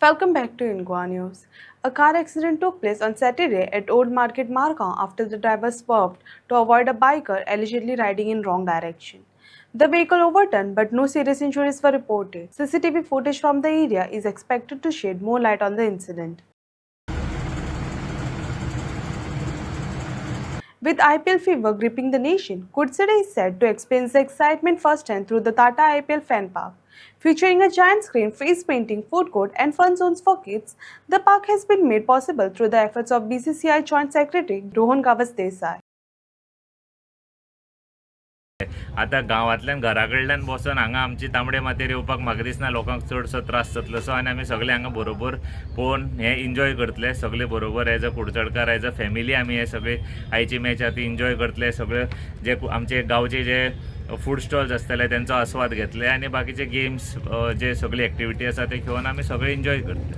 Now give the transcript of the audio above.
Welcome back to Ingwa News. A car accident took place on Saturday at Old Market Margao after the driver swerved to avoid a biker allegedly riding in wrong direction. The vehicle overturned, but no serious injuries were reported. CCTV footage from the area is expected to shed more light on the incident. With IPL fever gripping the nation, Kudsede is set to experience the excitement firsthand through the Tata IPL Fan Park. Featuring a giant screen, face painting, food court, and fun zones for kids, the park has been made possible through the efforts of BCCI Joint Secretary Rohan Gawas Desai. आता गांवांतल्यान घरा कडल्यान बसून हांगा आमची तांबडे मातयेर येवपाक म्हाका दिसना लोकांक चडसो त्रास जातलो सो आनी आमी सगळे हांगा बरोबर पळोवन हे एन्जॉय करतले सगळे बरोबर एज अ कुडचडकार एज अ फॅमिली आमी हे सगळे आयची मॅच आहा ती एन्जॉय करतले सगळे जे आमचे गांवचे जे फूड स्टॉल्स आसतले तेंचो आस्वाद घेतले आनी बाकीचे गेम्स जे सगळे एक्टिविटी आसा ते घेवन आमी सगळे एन्जॉय करतले.